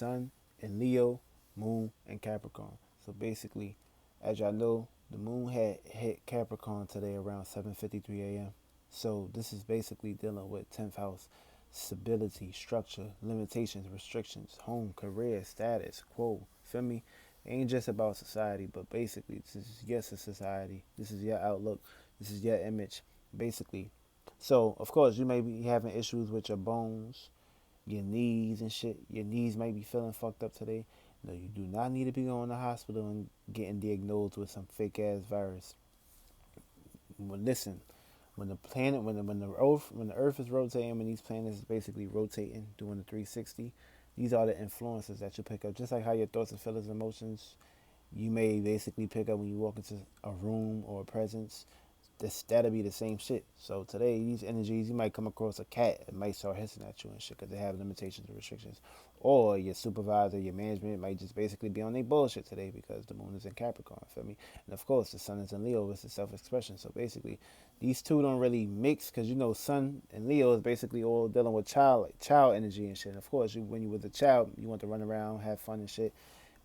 Sun in Leo, Moon in Capricorn. So basically, as y'all know, the Moon had hit Capricorn today around 7:53 a.m. So this is basically dealing with 10th house, stability, structure, limitations, restrictions, home, career, status, quo. Feel me? It ain't just about society, but basically, this is yes, a society. This is your outlook. This is your image, basically. So, of course, you may be having issues with your bones, your knees and shit. Your knees might be feeling fucked up today. No, you do not need to be going to the hospital and getting diagnosed with some fake ass virus. Well, listen, when the planet, when the Earth is rotating, when these planets is basically rotating, doing the 360, these are the influences that you pick up. Just like how your thoughts and feelings, and emotions, you may basically pick up when you walk into a room or a presence. That'll be the same shit. So today, these energies, you might come across a cat. It might start hissing at you and shit because they have limitations and restrictions. Or your supervisor, your management might just basically be on their bullshit today because the moon is in Capricorn, feel me? And of course, the sun is in Leo, it's the self-expression. So basically, these two don't really mix because you know, sun and Leo is basically all dealing with child energy and shit. And of course, when you was a child, you want to run around, have fun and shit,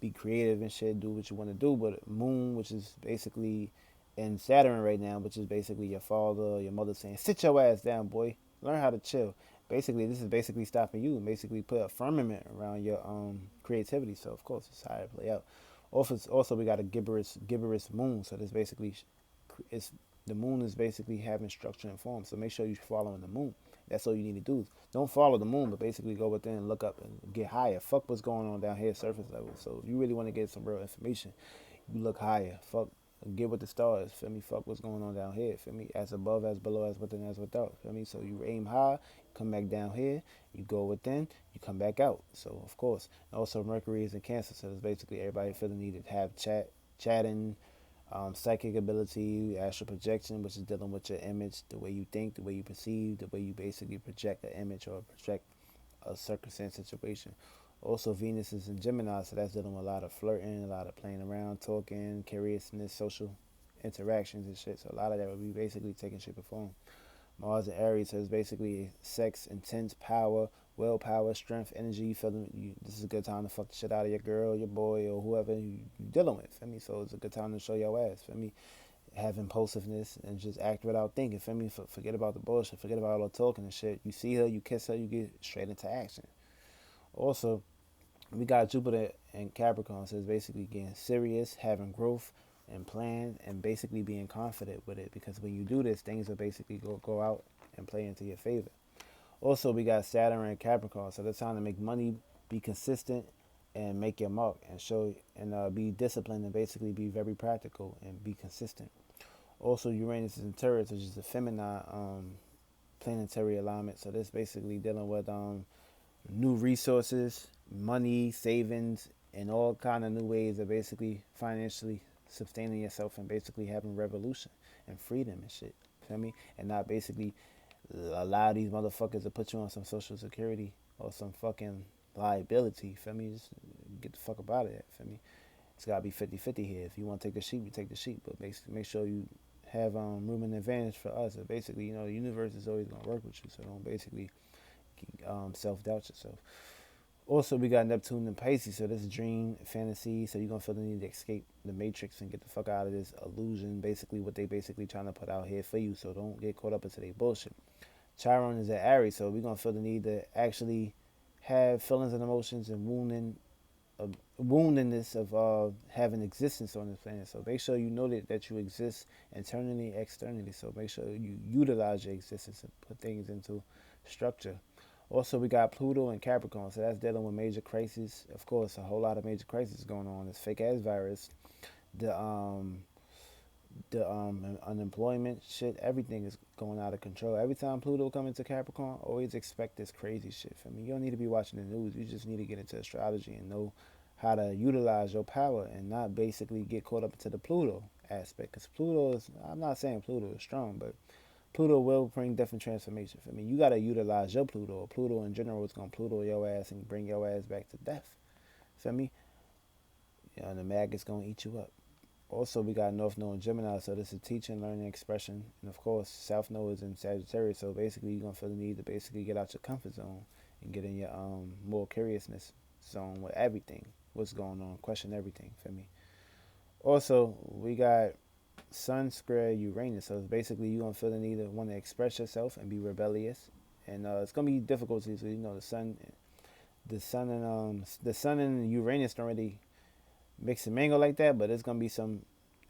be creative and shit, do what you want to do. But moon, which is basically in Saturn right now, which is basically your father or your mother saying, sit your ass down, boy. Learn how to chill. Basically, this is basically stopping you and basically put a firmament around your creativity. So, of course, it's how it play out. Also, we got a gibberish moon. So, this basically, it's the moon is basically having structure and form. So, make sure you're following the moon. That's all you need to do. Don't follow the moon, but basically go within and look up and get higher. Fuck what's going on down here, surface level. So, if you really want to get some real information, you look higher. Fuck, get with the stars. Feel me? Fuck what's going on down here. Feel me? As above, as below, as within, as without. Feel me? So you aim high, come back down here. You go within, you come back out. So of course, also Mercury is in Cancer. So it's basically everybody feeling needed to have chatting, psychic ability, astral projection, which is dealing with your image, the way you think, the way you perceive, the way you basically project an image or project a circumstance situation. Also, Venus is in Gemini, so that's dealing with a lot of flirting, a lot of playing around, talking, curiousness, social interactions and shit. So a lot of that would be basically taking shape or form. Mars in Aries, so it's basically sex, intense power, willpower, strength, energy. You feeling this is a good time to fuck the shit out of your girl, your boy, or whoever you dealing with. Feel me? So it's a good time to show your ass. Feel me? Have impulsiveness and just act without thinking. Feel me? Forget about the bullshit. Forget about all the talking and shit. You see her, you kiss her, you get straight into action. Also, we got Jupiter and Capricorn, so it's basically getting serious, having growth and plan, and basically being confident with it. Because when you do this, things will basically go out and play into your favor. Also, we got Saturn and Capricorn, so it's time to make money, be consistent, and make your mark, and show and be disciplined, and basically be very practical and be consistent. Also, Uranus is in Taurus, which is a feminine planetary alignment. So this basically dealing with new resources, money, savings, and all kind of new ways of basically financially sustaining yourself and basically having revolution and freedom and shit. Feel me? And not basically allow these motherfuckers to put you on some social security or some fucking liability. Feel me? Just get the fuck up out of that. Feel me? It's gotta be 50-50 here. If you want to take the sheep, you take the sheep. But basically, make sure you have room and advantage for us. So basically, you know, the universe is always gonna work with you. So don't basically self doubt yourself. Also, we got Neptune and Pisces, so this is dream, fantasy, so you're going to feel the need to escape the matrix and get the fuck out of this illusion, basically what they basically trying to put out here for you, so don't get caught up into their bullshit. Chiron is at Aries, so we're going to feel the need to actually have feelings and emotions and woundedness of having existence on this planet. So make sure you know that you exist internally, externally, so make sure you utilize your existence and put things into structure. Also, we got Pluto and Capricorn, so that's dealing with major crises. Of course, a whole lot of major crises going on. This fake ass virus, the unemployment shit, everything is going out of control. Every time Pluto come into Capricorn, always expect this crazy shit from me. You don't need to be watching the news. You just need to get into astrology and know how to utilize your power and not basically get caught up into the Pluto aspect. Because Pluto is, I'm not saying Pluto is strong, but Pluto will bring different transformations. I mean, you gotta utilize your Pluto. Or Pluto in general is gonna Pluto your ass and bring your ass back to death. Feel me? You know, the maggot's gonna eat you up. Also, we got North Node in Gemini, so this is teaching, learning, expression, and of course, South Node is in Sagittarius. So basically, you're gonna feel the need to basically get out your comfort zone and get in your more curiousness. zone with everything, what's going on, question everything for me. Also, we got Sun square Uranus, so it's basically you gonna feel the need to want to express yourself and be rebellious, and it's gonna be difficulties. So, the sun and Uranus don't really mix and mingle like that, but it's gonna be some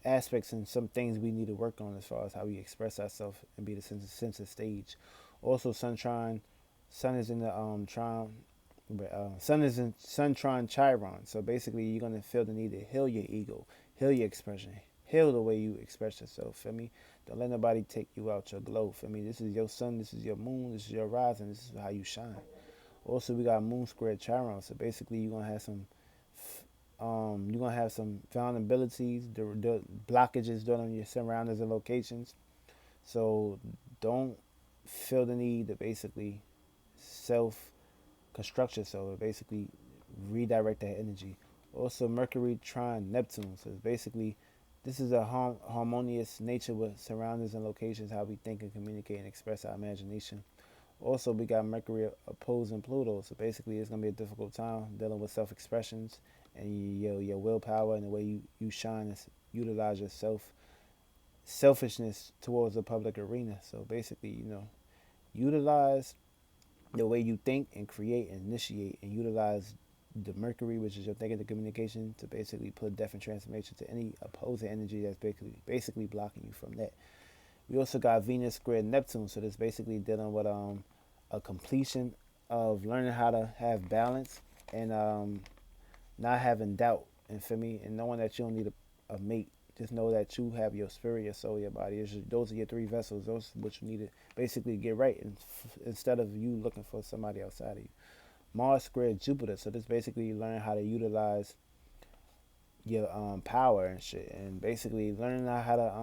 aspects and some things we need to work on as far as how we express ourselves and be the center stage. Also, sun is in the trine, but sun is in sun trine Chiron. So basically, you're gonna feel the need to heal your ego, heal your expression, heal the way you express yourself. Feel me? Don't let nobody take you out your glow. Feel me? This is your sun, this is your moon, this is your rising, this is how you shine. Also, we got moon square Chiron. So basically, you're gonna have some vulnerabilities, the blockages during your surroundings and locations. So don't feel the need to basically self construct yourself, or basically redirect that energy. Also, Mercury trine Neptune. So it's basically this is a harmonious nature with surroundings and locations, how we think and communicate and express our imagination. Also, we got Mercury opposing Pluto, so basically it's gonna be a difficult time dealing with self expressions and your willpower and the way you shine and utilize your selfishness towards the public arena. So basically, utilize the way you think and create and initiate and utilize the Mercury, which is your thinking and communication, to basically put death and transformation to any opposing energy that's basically blocking you from that. We also got Venus squared Neptune, so this basically dealing with a completion of learning how to have balance and not having doubt. And for me, and knowing that you don't need a mate, just know that you have your spirit, your soul, your body. Those are your three vessels. Those are what you need to basically get right, instead of you looking for somebody outside of you. Mars squared Jupiter, so this basically learn how to utilize your power and shit, and basically learning how to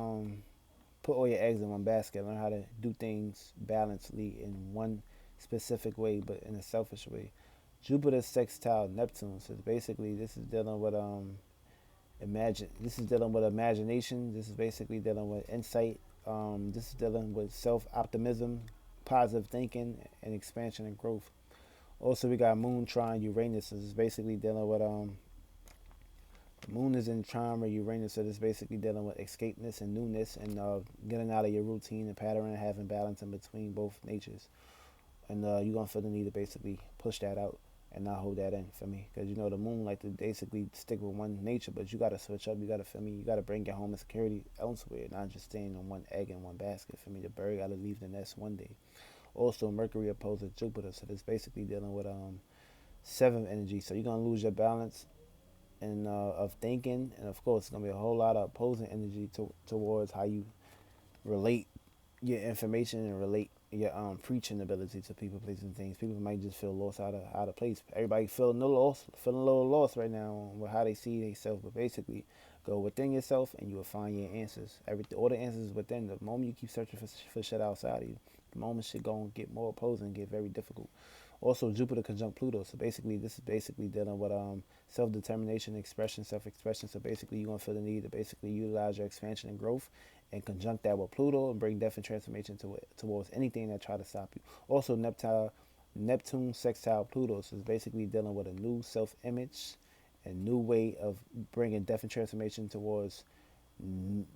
put all your eggs in one basket. Learn how to do things balancedly in one specific way, but in a selfish way. Jupiter sextile Neptune. So basically, this is dealing with imagine. This is dealing with imagination. This is basically dealing with insight. This is dealing with self optimism, positive thinking, and expansion and growth. Also, we got Moon trine Uranus. So this is basically dealing with the moon is in trine with Uranus, so this is basically dealing with escapeness and newness and getting out of your routine and pattern and having balance in between both natures. And you're gonna feel the need to basically push that out and not hold that in for me, because the moon like to basically stick with one nature, but you gotta switch up. You gotta feel me. You gotta bring your home and security elsewhere, not just staying on one egg in one basket. For me, the bird gotta leave the nest one day. Also, Mercury opposes Jupiter, so this basically dealing with seventh energy. So you're gonna lose your balance and of thinking, and of course, it's gonna be a whole lot of opposing energy towards how you relate your information and relate your preaching ability to people, places, and things. People might just feel lost out of place. Everybody feeling a little lost right now with how they see themselves. But basically, go within yourself and you will find your answers. All the answers is within. The moment you keep searching for shit outside of you, the moment shit gonna get more opposing, get very difficult. Also, Jupiter conjunct Pluto. So basically, this is basically dealing with self determination, expression, self expression. So basically, you're gonna feel the need to basically utilize your expansion and growth and conjunct that with Pluto and bring death and transformation towards anything that try to stop you. Also, Neptune sextile Pluto, so it's basically dealing with a new self-image, a new way of bringing death and transformation towards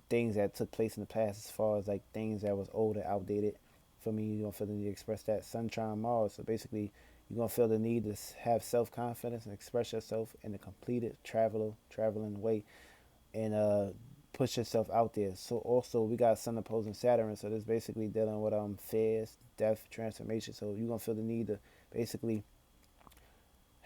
things that took place in the past, as far as like things that was old and outdated. For me, you're gonna feel the need to express that. Sun trine Mars, so basically you're gonna feel the need to have self-confidence and express yourself in a completed traveling way, and push yourself out there. So also we got Sun opposing Saturn, so this basically dealing with fears, death, transformation. So you're gonna feel the need to basically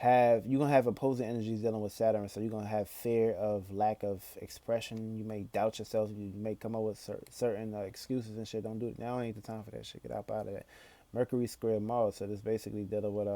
you're gonna have opposing energies dealing with Saturn. So you're gonna have fear of lack of expression. You may doubt yourself. You may come up with certain excuses and shit. Don't do it now. Ain't the time for that shit. Get out of that. Mercury square Mars, so this basically dealing with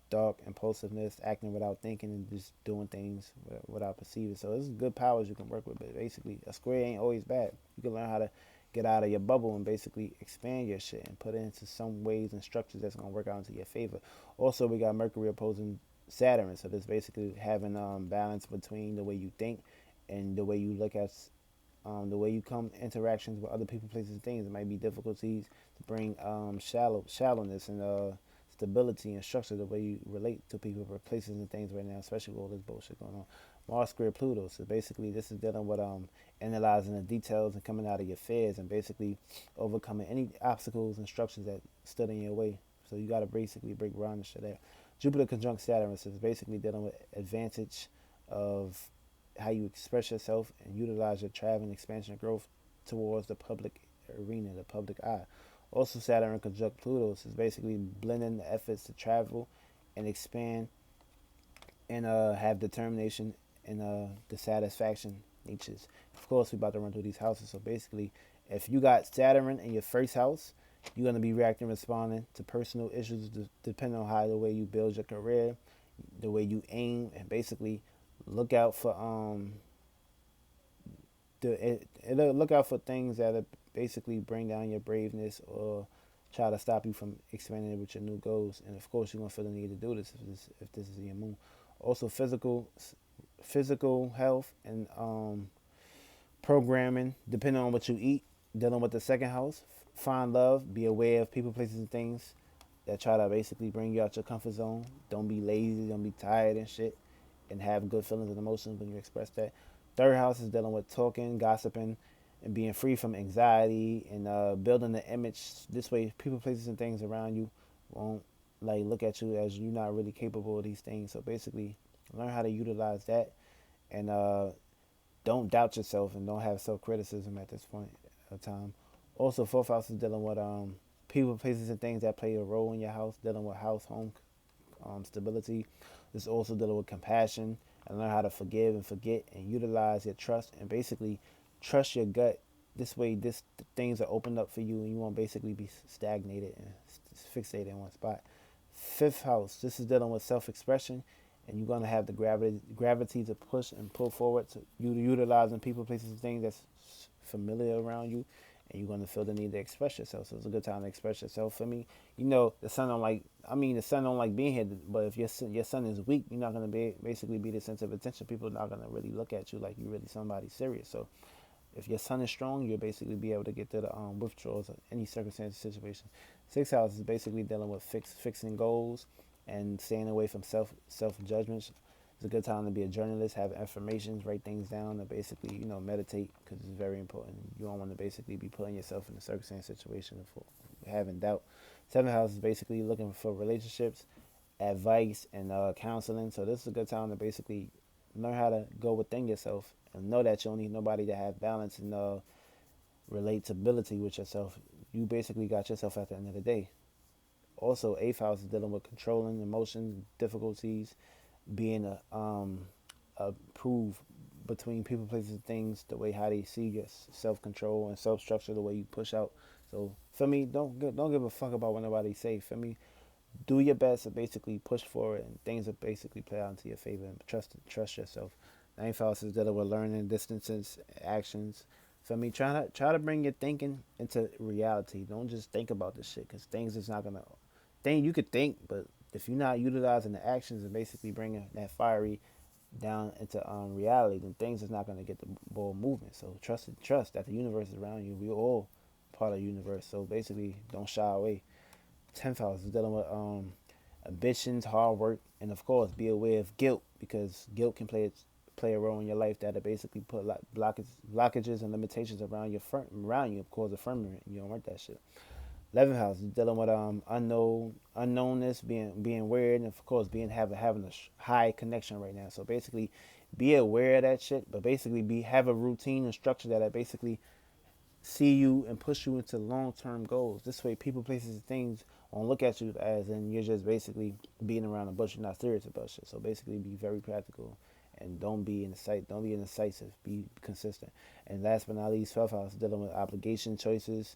dark impulsiveness, acting without thinking, and just doing things without perceiving. So this is good powers you can work with, but basically a square ain't always bad. You can learn how to get out of your bubble and basically expand your shit and put it into some ways and structures that's gonna work out into your favor. Also, we got Mercury opposing Saturn, so this basically having balance between the way you think and the way you look at the way you come interactions with other people, places, and things. It might be difficulties to bring shallowness and stability and structure the way you relate to people, places, and things right now, especially with all this bullshit going on. Mars square Pluto. So basically, this is dealing with analyzing the details and coming out of your fears and basically overcoming any obstacles and structures that stood in your way. So you got to basically break around the shit there. Jupiter conjunct Saturn is basically dealing with advantage of how you express yourself and utilize your travel and expansion and growth towards the public arena, the public eye. Also, Saturn conjunct Pluto is basically blending the efforts to travel and expand and have determination and the satisfaction natures. Of course, we're about to run through these houses. So basically, if you got Saturn in your first house, you're going to be reacting, responding to personal issues depending on how the way you build your career, the way you aim, and basically look out for it'll look out for things that basically bring down your braveness or try to stop you from expanding with your new goals. And of course, you're gonna feel the need to do this if this is your moon. Also, physical health and programming, depending on what you eat. Dealing with the second house, find love, be aware of people, places, and things that try to basically bring you out your comfort zone. Don't be lazy, don't be tired and shit, and have good feelings and emotions when you express that. Third house is dealing with talking, gossiping, and being free from anxiety and building the image. This way, people, places, and things around you won't like look at you as you're not really capable of these things. So basically, learn how to utilize that and don't doubt yourself and don't have self criticism at this point of time. Also, fourth house is dealing with people, places, and things that play a role in your house. Dealing with house, home stability. This is also dealing with compassion and learn how to forgive and forget and utilize your trust and basically trust your gut. This way, things are opened up for you and you won't basically be stagnated and fixated in one spot. Fifth house. This is dealing with self-expression, and you're gonna have the gravity to push and pull forward to you utilizing people, places, and things that's familiar around you, and you're gonna feel the need to express yourself. So it's a good time to express yourself. For me, the sun don't like. I mean, the sun don't like being here. But if your sun is weak, you're not gonna basically be the center of attention. People are not gonna really look at you like you really somebody serious. So if your sun is strong, you'll basically be able to get to the withdrawals of any circumstance situation. Sixth house is basically dealing with fixing goals and staying away from self judgments. It's a good time to be a journalist, have affirmations, write things down, and basically meditate because it's very important. You don't want to basically be putting yourself in a circumstance situation for having doubt. Seventh house is basically looking for relationships, advice, and counseling. So this is a good time to basically learn how to go within yourself and know that you don't need nobody to have balance and relatability with yourself. You basically got yourself at the end of the day. Also, eighth house is dealing with controlling emotions, difficulties, being a prove between people, places, and things, the way how they see your self control and self structure, the way you push out. So for me, don't give a fuck about what nobody say. For me, do your best to basically push forward and things will basically play out into your favor and trust yourself. Ninth house is dealing with learning, distances, actions. For me, try to bring your thinking into reality. Don't just think about this shit because things is not gonna. Thing you could think, but if you're not utilizing the actions and basically bringing that fiery down into reality, then things is not gonna get the ball moving. So trust that the universe is around you. We're all part of the universe. So basically, don't shy away. 10th house is dealing with ambitions, hard work, and of course, be aware of guilt because guilt can play a role in your life that basically put blockages and limitations around you, of course, a firmament. You don't want that shit. 11th house is dealing with unknownness, being weird, and of course, having a high connection right now. So basically, be aware of that shit, but basically have a routine and structure that basically see you and push you into long-term goals. This way, people, places, and things won't look at you as in you're just basically beating around the bush. You're not serious about shit. So basically, be very practical and don't be indecisive. Be consistent. And last but not least, 12th house dealing with obligation choices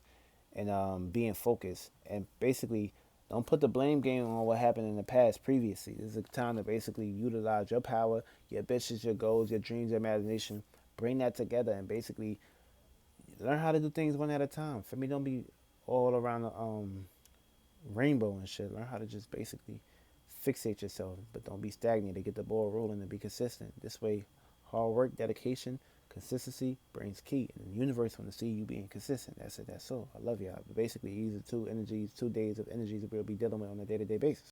and being focused. And basically, don't put the blame game on what happened in the past previously. This is a time to basically utilize your power, your ambitions, your goals, your dreams, your imagination. Bring that together and basically learn how to do things one at a time. For me, don't be all around the rainbow and shit. Learn how to just basically fixate yourself, but don't be stagnant. To get the ball rolling and be consistent. This way, hard work, dedication, Consistency brings key, and the universe want to see you being consistent. That's it. That's all. I love y'all. But basically, these are two energies, 2 days of energies that we'll be dealing with on a day-to-day basis.